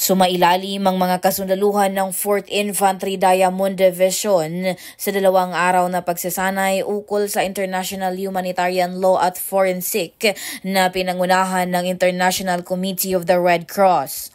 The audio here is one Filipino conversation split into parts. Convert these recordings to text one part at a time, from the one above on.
Sumailalim ang mga kasundaluhan ng 4th Infantry Diamond Division sa 2 araw na pagsasanay ukol sa international humanitarian law at forensic na pinangunahan ng International Committee of the Red Cross.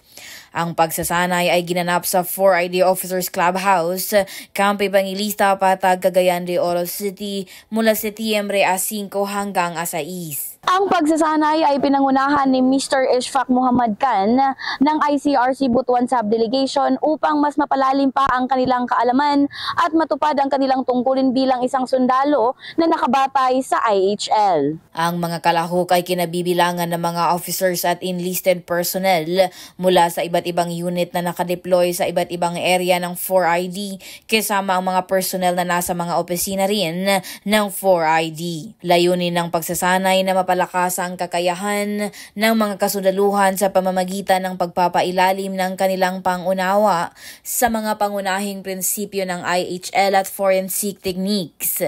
Ang pagsasanay ay ginanap sa 4ID Officers Clubhouse, Camp Evangelista, Patag, Cagayan de Oro City mula Setyembre 5 hanggang 6. Ang pagsasanay ay pinangunahan ni Mr. Ishfaq Muhammad Khan ng ICRC Butuan Subdelegation upang mas mapalalim pa ang kanilang kaalaman at matupad ang kanilang tungkulin bilang isang sundalo na nakabatay sa IHL. Ang mga kalahok ay kinabibilangan ng mga officers at enlisted personnel mula sa iba't ibang unit na nakadeploy sa iba't ibang area ng 4ID kasama ang mga personnel na nasa mga opisina rin ng 4ID. Layunin ng pagsasanay na mapalakas ang kakayahan ng mga kasundaluhan sa pamamagitan ng pagpapailalim ng kanilang pangunawa sa mga pangunahing prinsipyo ng IHL at forensic techniques.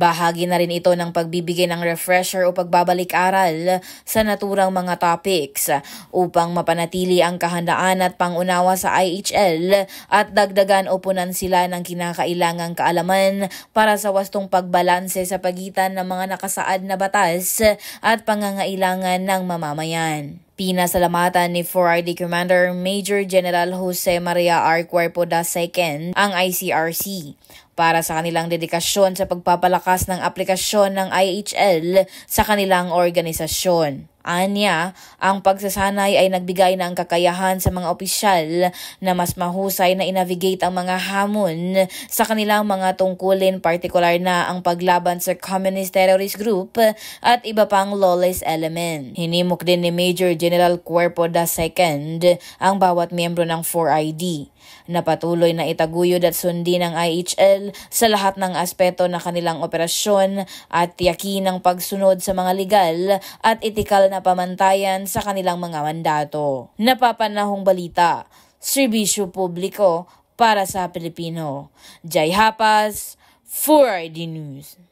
Bahagi na rin ito ng pagbibigay ng refresher o pagbabalik-aral sa naturang mga topics upang mapanatili ang kahandaan at pangunawa sa IHL at dagdagan o punan sila ng kinakailangang kaalaman para sa wastong pagbalanse sa pagitan ng mga nakasaad na batas at pangangailangan ng mamamayan. Pinasalamatan ni 4ID Commander Major General Jose Maria R. Cuerpo II ang ICRC para sa kanilang dedikasyon sa pagpapalakas ng aplikasyon ng IHL sa kanilang organisasyon. Anya, ang pagsasanay ay nagbigay ng kakayahan sa mga opisyal na mas mahusay na i-navigate ang mga hamon sa kanilang mga tungkulin, partikular na ang paglaban sa communist terrorist group at iba pang lawless element. Hinimok din ni Major General Cuerpo II ang bawat miyembro ng 4ID na patuloy na itaguyod at sundin ng IHL sa lahat ng aspeto ng kanilang operasyon at tiyakin ang pagsunod sa mga legal at etikal na pamantayan sa kanilang mga mandato. Napapanahong balita, serbisyo publiko para sa Pilipino. Jai Hapas, 4ID News.